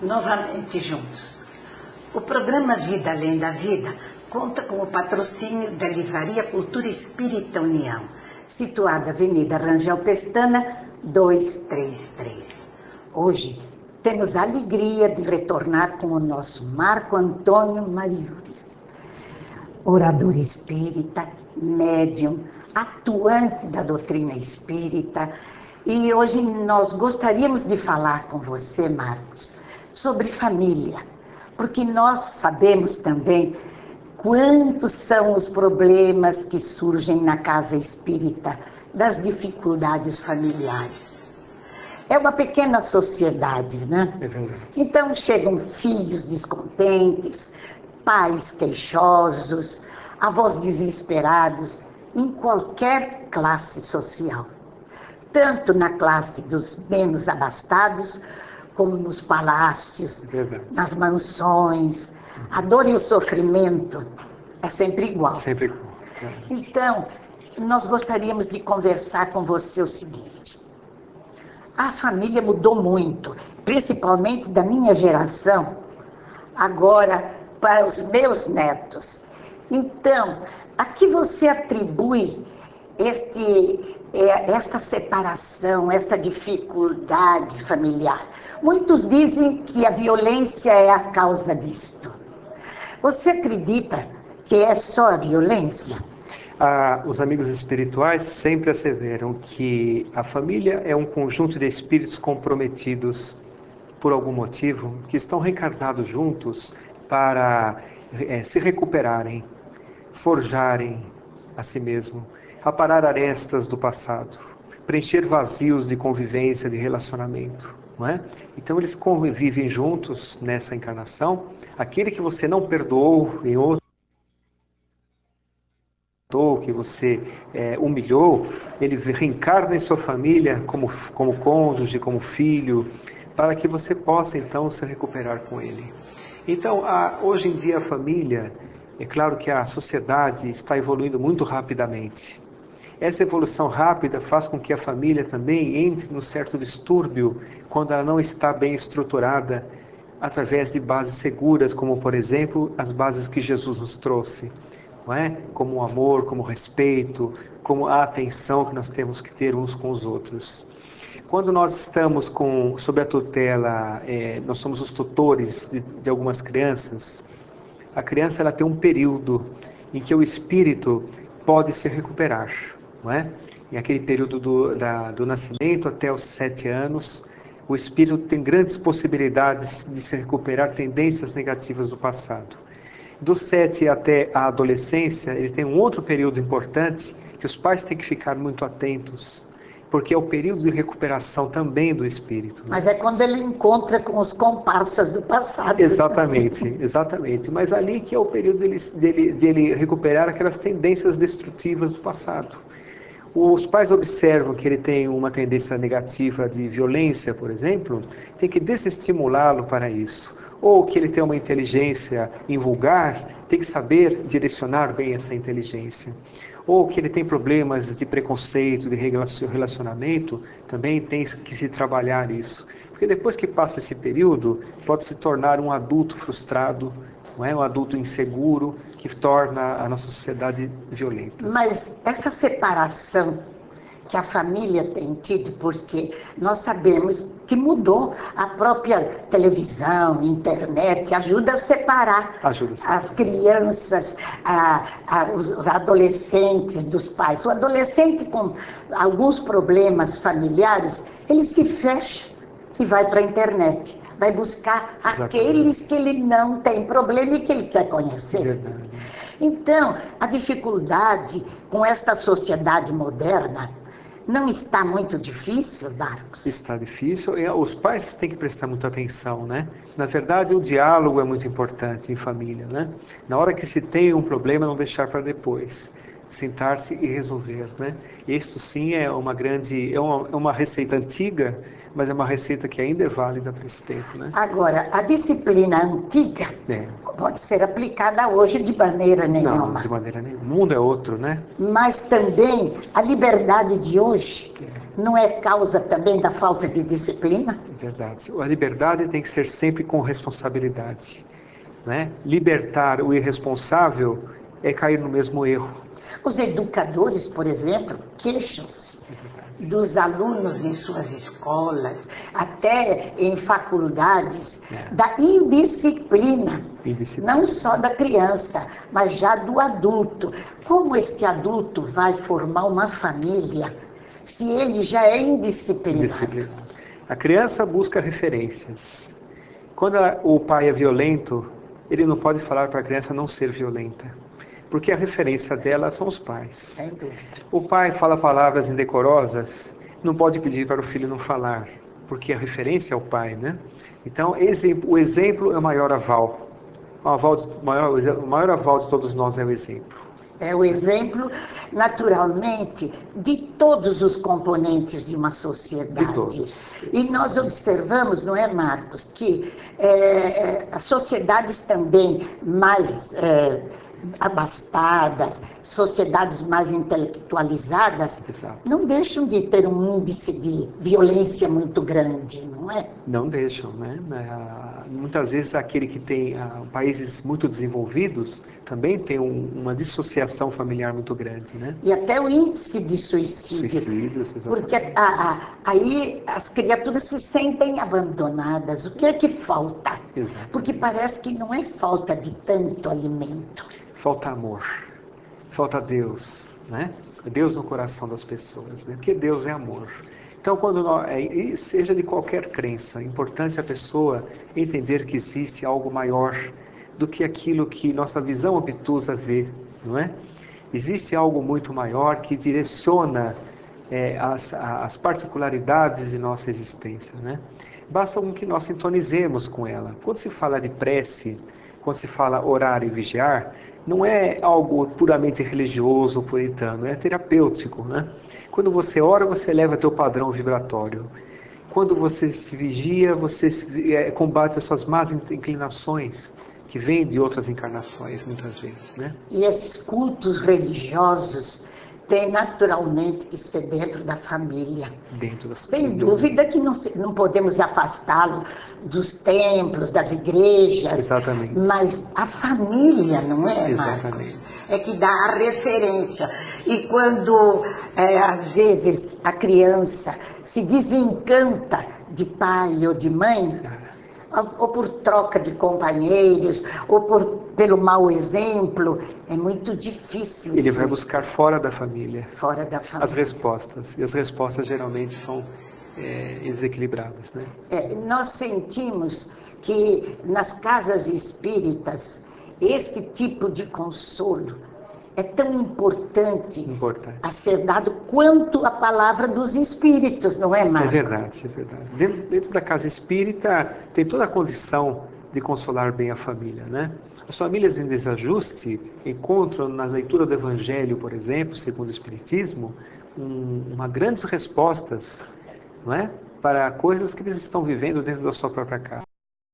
novamente juntos. O programa Vida Além da Vida conta com o patrocínio da Livraria Cultura Espírita União, situada Avenida Rangel Pestana, 233. Hoje temos a alegria de retornar com o nosso Marco Antônio Mariuri, orador espírita, médium, atuante da doutrina espírita. E hoje nós gostaríamos de falar com você, Marcos, sobre família, porque nós sabemos também quantos são os problemas que surgem na casa espírita, das dificuldades familiares. É uma pequena sociedade, né? É verdade. Então chegam filhos descontentes, pais queixosos, avós desesperados, em qualquer classe social. Tanto na classe dos menos abastados, como nos palácios, nas mansões. A dor e o sofrimento é sempre igual. Sempre igual. Então, nós gostaríamos de conversar com você o seguinte. A família mudou muito, principalmente da minha geração, agora para os meus netos. Então, a que você atribui esta separação, esta dificuldade familiar? Muitos dizem que a violência é a causa disto. Você acredita que é só a violência? Os amigos espirituais sempre asseveram que a família é um conjunto de espíritos comprometidos por algum motivo, que estão reencarnados juntos para se recuperarem, forjarem a si mesmo, aparar arestas do passado, preencher vazios de convivência, de relacionamento, não é? Então eles convivem juntos nessa encarnação. Aquele que você não perdoou em outro, que você humilhou, ele reencarna em sua família como cônjuge, como filho, para que você possa então se recuperar com ele. Então, hoje em dia a família, é claro que a sociedade está evoluindo muito rapidamente. Essa evolução rápida faz com que a família também entre num certo distúrbio quando ela não está bem estruturada através de bases seguras, como por exemplo as bases que Jesus nos trouxe. Não é? Como o amor, como o respeito, como a atenção que nós temos que ter uns com os outros. Quando nós estamos sob a tutela, nós somos os tutores de algumas crianças, a criança ela tem um período em que o espírito pode se recuperar. Não é? Em aquele período do nascimento até os 7 anos, o espírito tem grandes possibilidades de se recuperar tendências negativas do passado. Dos 7 até a adolescência, ele tem um outro período importante que os pais têm que ficar muito atentos, porque é o período de recuperação também do espírito. Mas é quando ele encontra com os comparsas do passado. Exatamente, exatamente. Mas ali que é o período de ele recuperar aquelas tendências destrutivas do passado. Os pais observam que ele tem uma tendência negativa de violência, por exemplo, tem que desestimulá-lo para isso. Ou que ele tem uma inteligência invulgar, tem que saber direcionar bem essa inteligência. Ou que ele tem problemas de preconceito, de relacionamento, também tem que se trabalhar isso. Porque depois que passa esse período, pode se tornar um adulto frustrado, não é? Um adulto inseguro, que torna a nossa sociedade violenta. Mas essa separação que a família tem tido, porque nós sabemos que mudou, a própria televisão, internet, ajuda a separar as crianças, os adolescentes dos pais. O adolescente com alguns problemas familiares, ele se fecha e vai para a internet. Vai buscar aqueles que ele não tem problema e que ele quer conhecer. Então, a dificuldade com esta sociedade moderna não está muito difícil, Marcos? Está difícil. Os pais têm que prestar muita atenção, né? Na verdade, o diálogo é muito importante em família, né? Na hora que se tem um problema, não deixar para depois. sentar-se e resolver, né? Isto sim é uma receita antiga, mas é uma receita que ainda é válida para esse tempo, né? Agora, a disciplina antiga É. pode ser aplicada hoje de maneira Não, nenhuma. de maneira nenhuma. O mundo é outro, né? Mas também a liberdade de hoje não é causa também da falta de disciplina? É verdade. A liberdade tem que ser sempre com responsabilidade, né? Libertar o irresponsável é cair no mesmo erro. Os educadores, por exemplo, queixam-se dos alunos em suas escolas, até em faculdades, da indisciplina, não só da criança, mas já do adulto. Como este adulto vai formar uma família se ele já é indisciplinado? A criança busca referências. Quando o pai é violento, ele não pode falar para a criança não ser violenta, porque a referência dela são os pais. Sem dúvida. O pai fala palavras indecorosas, não pode pedir para o filho não falar, porque a referência é o pai, né? Então, o exemplo é o maior aval. O maior aval de todos nós é o exemplo. É o exemplo, naturalmente, de todos os componentes de uma sociedade. De todos. E nós observamos, não é, Marcos, que as sociedades também mais abastadas, sociedades mais intelectualizadas, Exato. não deixam de ter um índice de violência muito grande, não é? Não deixam, né? Muitas vezes aquele que tem países muito desenvolvidos também tem uma dissociação familiar muito grande, né? E até o índice de suicídio. Suicídios, exatamente. Porque aí as criaturas se sentem abandonadas. O que é que falta? Exatamente. Porque parece que não é falta de tanto alimento. Falta amor, falta Deus, né? Deus no coração das pessoas, né? Porque Deus é amor. Então, seja de qualquer crença, é importante a pessoa entender que existe algo maior do que aquilo que nossa visão obtusa vê, não é? Existe algo muito maior que direciona as particularidades de nossa existência, né? Basta que nós sintonizemos com ela. Quando se fala de prece, quando se fala orar e vigiar, não é algo puramente religioso ou puritano, é terapêutico, né? Quando você ora, você eleva teu padrão vibratório. Quando você se vigia, você combate as suas más inclinações, que vêm de outras encarnações, muitas vezes, né? E esses cultos religiosos têm naturalmente que ser dentro da família. Sem dúvida que não podemos afastá-lo dos templos, das igrejas. Exatamente. Mas a família, não é, Exatamente. Marcos? É que dá a referência. E quando, às vezes, a criança se desencanta de pai ou de mãe, ou por troca de companheiros, ou pelo mau exemplo, é muito difícil. Ele vai buscar fora da família. Fora da família. As respostas. E as respostas geralmente são desequilibradas, né? Nós sentimos que nas casas espíritas, este tipo de consolo é tão importante a ser dado quanto a palavra dos espíritos, não é, Marcos? É verdade, é verdade. Dentro da casa espírita tem toda a condição de consolar bem a família, né? As famílias em desajuste encontram na leitura do Evangelho, por exemplo, segundo o Espiritismo, grandes respostas, não é? Para coisas que eles estão vivendo dentro da sua própria casa.